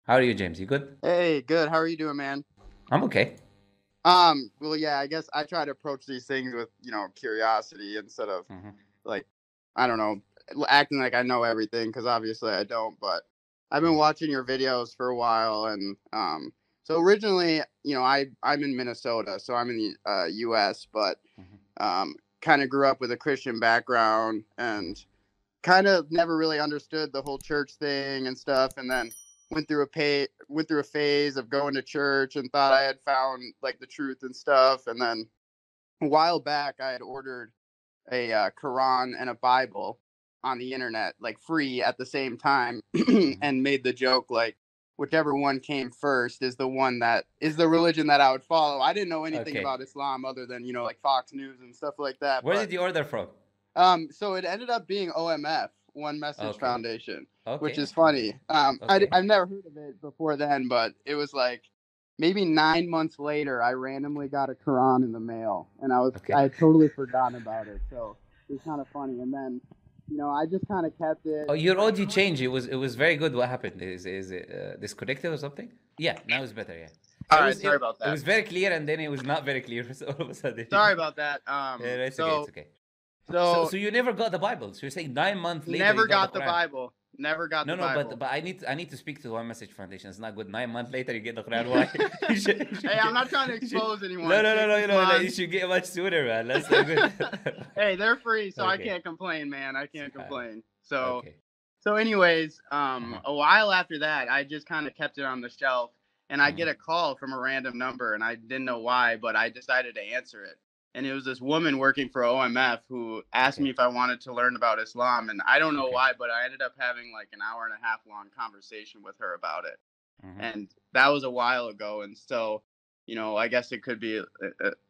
How are you, James? You good? Hey, good. How are you doing, man? I'm okay. Well, yeah, I guess I try to approach these things with, curiosity instead of Hmm. like, I don't know, acting like I know everything because obviously I don't. But I've been Hmm. watching your videos for a while, and so originally, I'm in Minnesota, so I'm in the U.S., but Hmm. kind of grew up with a Christian background and kind of never really understood the whole church thing and stuff, and then went through a phase of going to church and thought I had found like the truth and stuff, and then a while back I had ordered a Quran and a Bible on the internet, like free at the same time, Hmm. and made the joke like whichever one came first is the one that is the religion that I would follow. I didn't know anything Okay. about Islam other than like Fox News and stuff like that, Where but did you order from? so it ended up being OMF, One Message Okay. Foundation, which Okay. is funny. Okay. I've never heard of it before then, but it was like maybe 9 months later, I randomly got a Quran in the mail, and I Okay. had totally forgotten about it. So it was kind of funny. And then, I just kind of kept Oh, it. your audio changed. It was very good. What happened? Is it disconnected or something? Yeah. Now it's better. Yeah. All It right, was sorry it, about it that. was very clear, and then it was not very clear. So all of a sudden, Sorry about that. yeah, it's okay. It's So okay. So so so you never got the Bible. So you're saying 9 months later you never got the got the Quran. Bible. Never got No, the no, but Bible. but I need to speak to the One Message Foundation. It's not good. 9 months later, you get the Quran. Why? you should Hey, I'm get. not trying to You should, expose no, anyone. no, no, no. 6 months. You should get much sooner, man. That's not good. Hey, they're free, so I Okay. can't complain, man. I can't complain. So, Okay. so anyways, Uh-huh. a while after that, I just kind of kept it on the shelf, and I Uh-huh. get a call from a random number, and I didn't know why, but I decided to answer it. And it was this woman working for OMF who asked Okay. me if I wanted to learn about Islam, and I don't know Okay. why, but I ended up having like an hour and a half long conversation with her about it, Uh-huh. and that was a while ago. And so, I guess it could be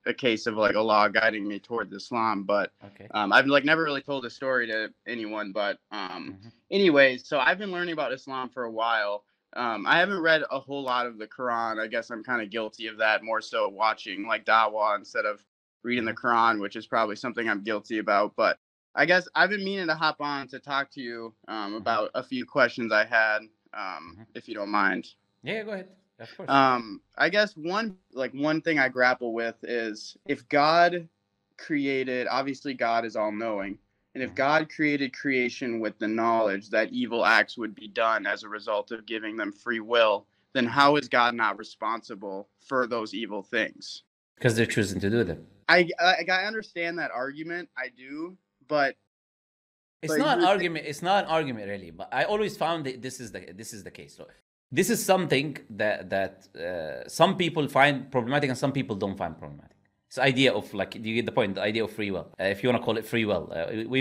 a case of like Allah guiding me towards Islam. But Okay. I've like never really told a story to anyone. But Uh-huh. anyways, so I've been learning about Islam for a while. I haven't read a whole lot of the Quran. I guess I'm kind of guilty of that, more so watching like Dawah instead of reading the Uh-huh. Quran, which is probably something I'm guilty about. But I guess I've been meaning to hop on to talk to you Uh-huh. about a few questions I had, Uh-huh. if you don't mind. Yeah, go ahead. Of course. I guess one thing I grapple with is if God created, obviously God is all knowing, and if Uh-huh. God created creation with the knowledge that evil acts would be done as a result of giving them free will, then Uh-huh. how is God not responsible for those evil things? Because they're choosing to do them. I understand that argument, I do, but It's but not an you're argument. It's not an argument really. But I always found that this is the case. So this is something that some people find problematic and some people don't find problematic. It's the idea of like, do you get the point? The idea of free will, if you want to call it free will,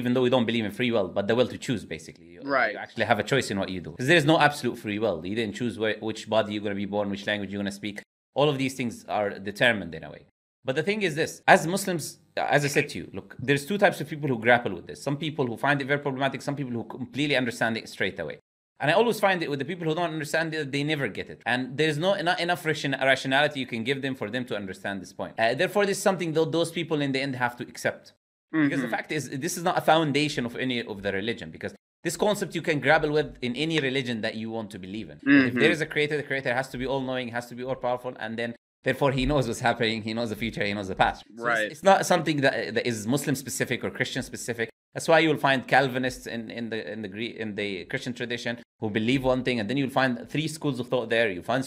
even though we don't believe in free will, but the will to choose, basically, you right. actually have a choice in what you do. Because there is no absolute free will. You didn't choose which body you're going to be born, which language you're going to speak. All of these things are determined in a way. But the thing is this, as Muslims, as I said to you, look, there's two types of people who grapple with this. Some people who find it very problematic, some people who completely understand it straight away. And I always find it with the people who don't understand it, they never get it. And there's not enough rationality you can give them for them to understand this point. Therefore, this is something that those people in the end have to accept. Because the fact is, this is not a foundation of any of the religion. Because this concept you can grapple with in any religion that you want to believe in. That if there is a creator, the creator has to be all-knowing, has to be all-powerful, and then therefore he knows what's happening, he knows the future, he knows the past. So Right. it's not something that is Muslim specific or Christian specific. That's why you'll find Calvinists in the Christian tradition who believe one thing, and then you'll find three schools of thought there. You find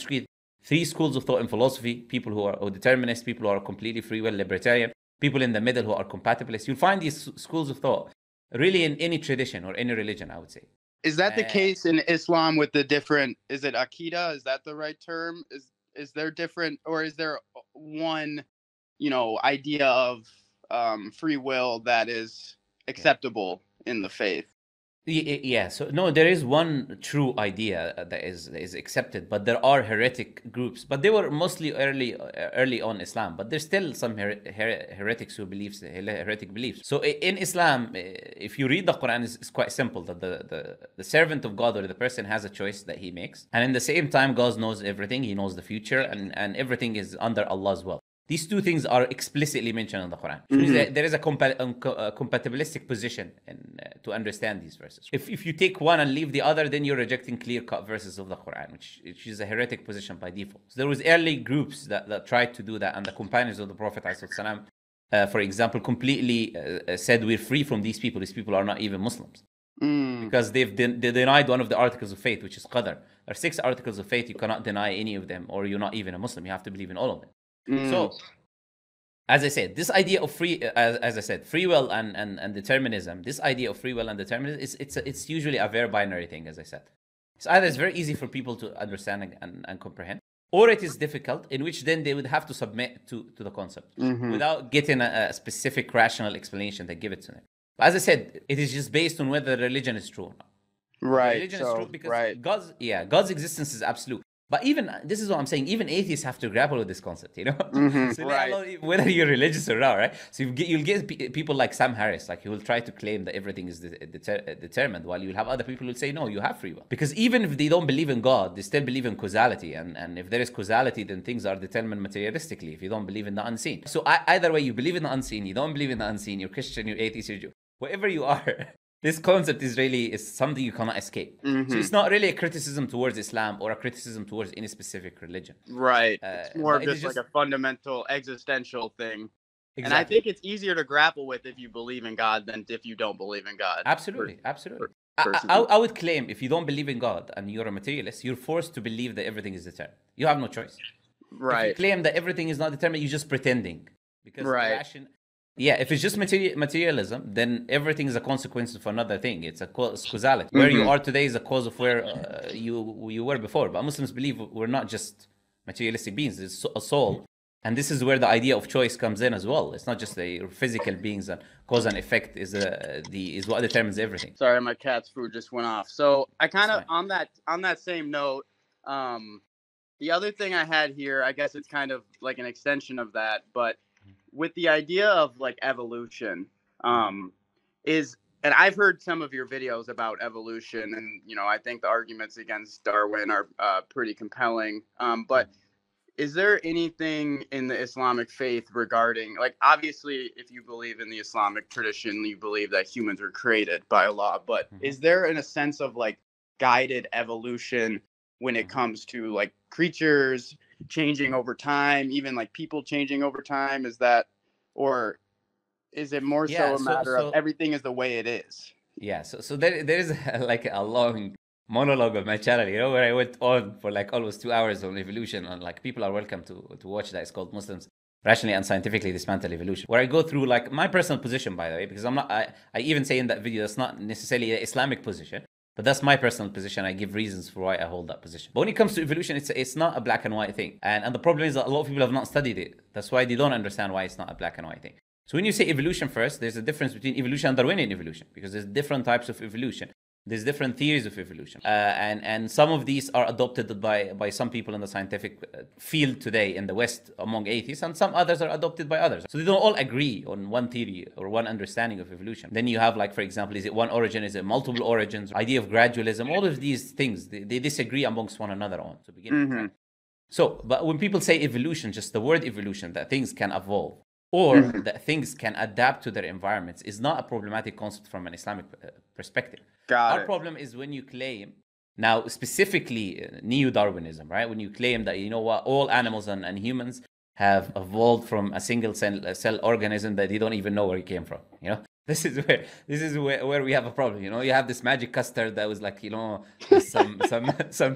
three schools of thought in philosophy: people who are determinists, people who are completely free will libertarian, people in the middle who are compatibilists. You'll find these schools of thought really in any tradition or any religion, I would say. Is that the case in Islam with the different? Is it Aqidah? Is that the right term? Is there different, or is there one, idea of free will that is acceptable in the faith? Yeah, so no, there is one true idea that is accepted, but there are heretic groups. But they were mostly early on Islam. But there's still some heretics who believes heretic beliefs. So in Islam, if you read the Quran, it's quite simple that the servant of God or the person has a choice that he makes, and in the same time, God knows everything. He knows the future, and everything is under Allah's will. These two things are explicitly mentioned in the Quran. Which means that there is a compatibilistic position to understand these verses. If you take one and leave the other, then you're rejecting clear-cut verses of the Quran, which is a heretic position by default. So there was early groups that tried to do that, and the companions of the Prophet ﷺ, for example, completely said we're free from these people. These people are not even Muslims. Because they denied one of the articles of faith, which is qadar. There are 6 articles of faith. You cannot deny any of them, or you're not even a Muslim. You have to believe in all of them. So, as I said, this idea of free will and determinism, this idea of free will and determinism, it's usually a very binary thing, as I said. So either it's very easy for people to understand and comprehend, or it is difficult, in which then they would have to submit to the concept without getting a specific rational explanation that give it to them. But as I said, it is just based on whether religion is true or not. Right. Religion is true because God's existence is absolute. But even, this is what I'm saying, even atheists have to grapple with this concept, you know? So whether you're religious or not, right? So you'll get people like Sam Harris, like he will try to claim that everything is determined, while you'll have other people who will say, no, you have free will. Because even if they don't believe in God, they still believe in causality. And if there is causality, then things are determined materialistically if you don't believe in the unseen. So either way, you believe in the unseen, you don't believe in the unseen, you're Christian, you're atheist, you're Jew, whatever you are, this concept is something you cannot escape. So it's not really a criticism towards Islam or a criticism towards any specific religion. Right. It's more of just like a fundamental existential thing. Exactly. And I think it's easier to grapple with if you believe in God than if you don't believe in God. Absolutely. I would claim if you don't believe in God and you're a materialist, you're forced to believe that everything is determined. You have no choice. Right. If you claim that everything is not determined, you're just pretending. Because if it's just materialism, then everything is a consequence of another thing. It's a causality. Where you are today is a cause of where you were before. But Muslims believe we're not just materialistic beings. It's a soul. And this is where the idea of choice comes in as well. It's not just the physical beings, and cause and effect is what determines everything. Sorry, my cat's food just went off. So I kind of, on that same note, the other thing I had here, I guess it's kind of like an extension of that, but with the idea of like evolution, and I've heard some of your videos about evolution, and you know, I think the arguments against Darwin are pretty compelling. But is there anything in the Islamic faith regarding, like, obviously, if you believe in the Islamic tradition, you believe that humans are created by Allah, but is there in a sense of like guided evolution when it comes to like creatures changing over time, even like people changing over time? Is that, or is it more so a matter of everything is the way it is? Yeah, so there is like a long monologue on my channel, you know, where I went on for like almost 2 hours on evolution, and like people are welcome to watch that. It's called Muslims Rationally and Scientifically Dismantle Evolution, where I go through like my personal position, by the way, because I even say in that video that's not necessarily an Islamic position. But that's my personal position. I give reasons for why I hold that position. But when it comes to evolution, it's not a black and white thing. And the problem is that a lot of people have not studied it. That's why they don't understand why it's not a black and white thing. So when you say evolution first, there's a difference between evolution and Darwinian evolution, because there's different types of evolution. There's different theories of evolution. And some of these are adopted by some people in the scientific field today in the West among atheists, and some others are adopted by others. So they don't all agree on one theory or one understanding of evolution. Then you have, like, for example, is it one origin? Is it multiple origins? Idea of gradualism? All of these things, they disagree amongst one another on to begin with. So, but when people say evolution, just the word evolution, that things can evolve, or that things can adapt to their environments, is not a problematic concept from an Islamic perspective. Our problem is when you claim, now specifically neo-Darwinism, right? When you claim that, you know what, all animals and humans have evolved from a single cell organism that they don't even know where it came from, you know? This is where we have a problem, you know? You have this magic custard that was like, you know, some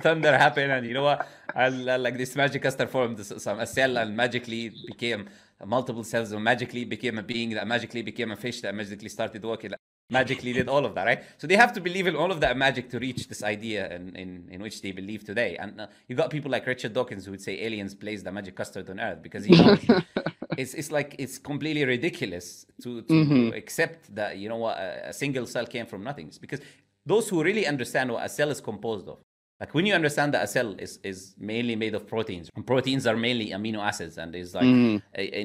thunder happened, and you know what? Like this magic custard formed a cell and magically became multiple cells, and magically became a being, that magically became a fish, that magically started walking, magically did all of that, right? So they have to believe in all of that magic to reach this idea in which they believe today. And you got people like Richard Dawkins who would say aliens placed the magic custard on Earth, because he knows it's like, it's completely ridiculous to accept that, you know what, a single cell came from nothing. It's because those who really understand what a cell is composed of, like when you understand that a cell is mainly made of proteins, and proteins are mainly amino acids, and there's like in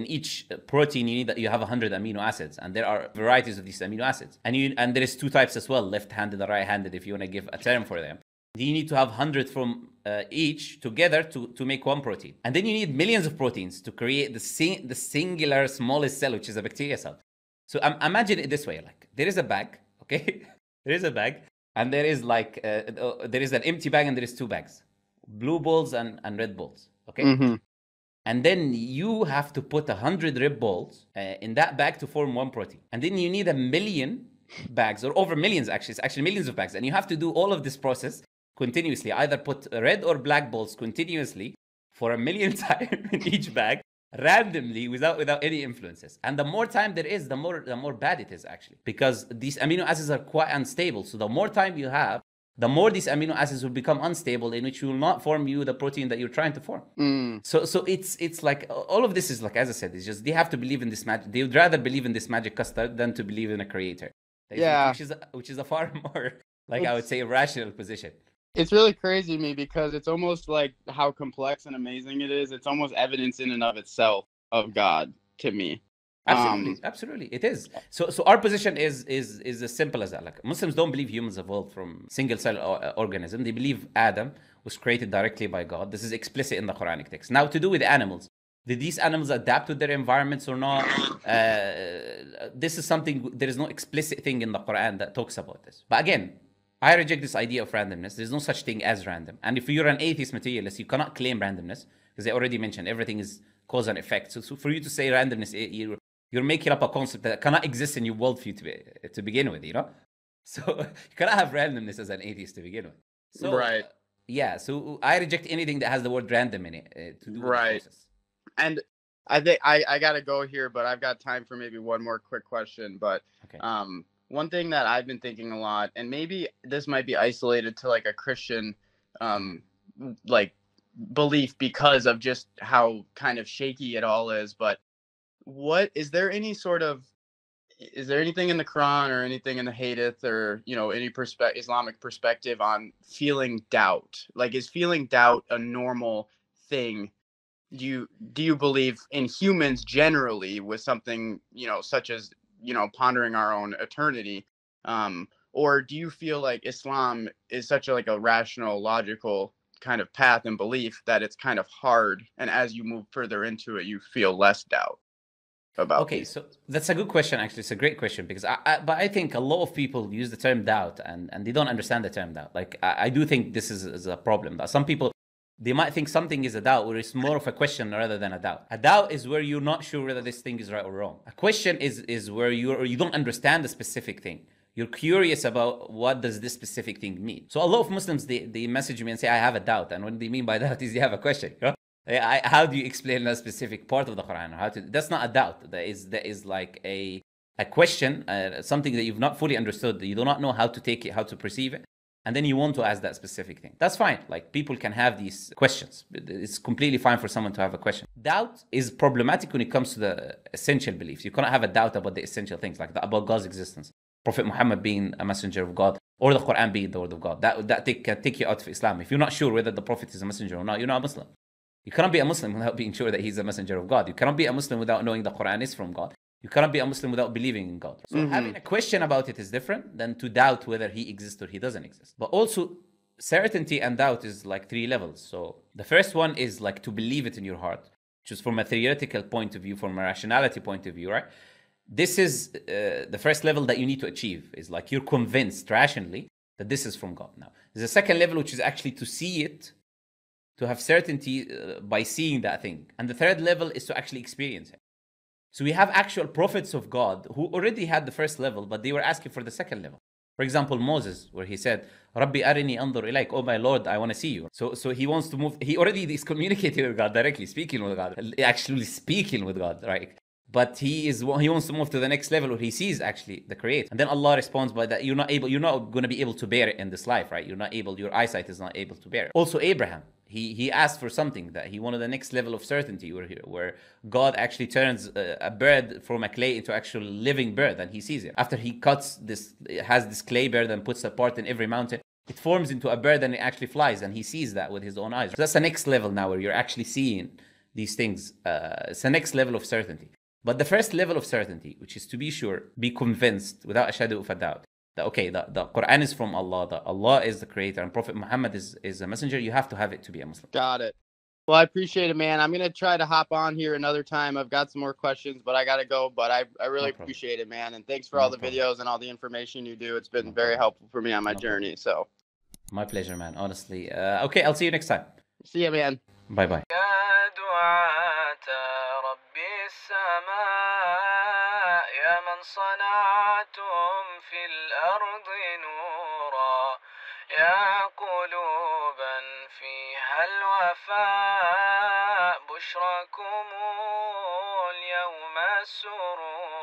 each protein you have 100 amino acids, and there are varieties of these amino acids, and there is two types as well, left-handed and right-handed, if you want to give a term for them. You need to have 100 from each together to make one protein. And then you need millions of proteins to create the singular smallest cell, which is a bacteria cell. So imagine it this way, like there is a bag, okay? There is a bag, and there is like, there is an empty bag and there is two bags, blue balls and red balls, okay? Mm-hmm. And then you have to put 100 red balls in that bag to form one protein. And then you need 1,000,000 bags, or over millions actually, it's actually millions of bags. And you have to do all of this process continuously, either put red or black balls continuously for 1,000,000 times in each bag, randomly, without any influences. And the more time there is, the more bad it is actually, because these amino acids are quite unstable. So the more time you have, the more these amino acids will become unstable, in which will not form you the protein that you're trying to form. So it's like, all of this is like, as I said, it's just they have to believe in this magic. They would rather believe in this magic custard than to believe in a creator. Yeah, which is a far more, like, I would say, rational position. It's really crazy to me because it's almost like how complex and amazing it is. It's almost evidence in and of itself of God to me. Absolutely, it is. So our position is as simple as that. Like, Muslims don't believe humans evolved from single cell organism. They believe Adam was created directly by God. This is explicit in the Quranic text. Now, to do with animals, did these animals adapt to their environments or not? This is something, there is no explicit thing in the Quran that talks about this. But again, I reject this idea of randomness. There's no such thing as random. And if you're an atheist materialist, you cannot claim randomness, because they already mentioned everything is cause and effect. So for you to say randomness, you're making up a concept that cannot exist in your worldview to begin with, you know? So you cannot have randomness as an atheist to begin with. So, right. Yeah, so I reject anything that has the word random in it to do with the process. And I think I got to go here, but I've got time for maybe one more quick question. But okay. One thing that I've been thinking a lot, and maybe this might be isolated to like a Christian like belief because of just how kind of shaky it all is, but is there anything in the Quran or anything in the Hadith or, you know, any Islamic perspective on feeling doubt? Like, is feeling doubt a normal thing? Do you believe in humans generally with something, you know, such as, you know, pondering our own eternity? Or do you feel like Islam is such a rational, logical kind of path and belief that it's kind of hard, and as you move further into it, you feel less doubt about these? So that's a good question, actually. It's a great question, because I think a lot of people use the term doubt and they don't understand the term doubt. Like, I do think this is a problem. That some people, they might think something is a doubt, or it's more of a question rather than a doubt. A doubt is where you're not sure whether this thing is right or wrong. A question is where you don't understand the specific thing. You're curious about what does this specific thing mean. So a lot of Muslims, they message me and say, I have a doubt. And what they mean by that is they have a question. You know? How do you explain a specific part of the Quran? That's not a doubt. That is like a question, something that you've not fully understood, that you do not know how to take it, how to perceive it. And then you want to ask that specific thing. That's fine. Like, people can have these questions. It's completely fine for someone to have a question. Doubt is problematic when it comes to the essential beliefs. You cannot have a doubt about the essential things, like about God's existence, Prophet Muhammad being a messenger of God, or the Quran being the word of God. That can take you out of Islam. If you're not sure whether the Prophet is a messenger or not, you're not a Muslim. You cannot be a Muslim without being sure that he's a messenger of God. You cannot be a Muslim without knowing the Quran is from God. You cannot be a Muslim without believing in God. So having a question about it is different than to doubt whether he exists or he doesn't exist. But also, certainty and doubt is like 3 levels. So the first one is like to believe it in your heart, which is from a theoretical point of view, from a rationality point of view, right? This is the first level that you need to achieve, is like you're convinced rationally that this is from God. Now, there's a second level, which is actually to see it, to have certainty by seeing that thing. And the third level is to actually experience it. So we have actual prophets of God who already had the first level, but they were asking for the second level. For example, Moses, where he said, Rabbi arini andur ilayk, oh my Lord, I want to see you. So he wants to move. He already is communicating with God directly, speaking with God, actually speaking with God, right? But he wants to move to the next level where he sees actually the Creator. And then Allah responds by that, you're not going to be able to bear it in this life, right? Your eyesight is not able to bear it. Also Abraham, he asked for something, that he wanted the next level of certainty where God actually turns a bird from a clay into actual living bird, and he sees it. After he has this clay bird and puts a part in every mountain, it forms into a bird and it actually flies, and he sees that with his own eyes. So that's the next level now, where you're actually seeing these things. It's the next level of certainty. But the first level of certainty, which is to be sure, be convinced without a shadow of a doubt, the Quran is from Allah, that Allah is the creator and Prophet Muhammad is a messenger, you have to have it to be a Muslim. Got it. Well, I appreciate it, man. I'm going to try to hop on here another time. I've got some more questions, but I got to go. But I really appreciate it, man. And thanks for all the videos and all the information you do. It's been very helpful for me on my journey. So, my pleasure, man. Honestly. Okay, I'll see you next time. See you, man. Bye bye. يا من صنعتم في الأرض نورا يا قلوبا فيها الوفاء بشركم اليوم السرور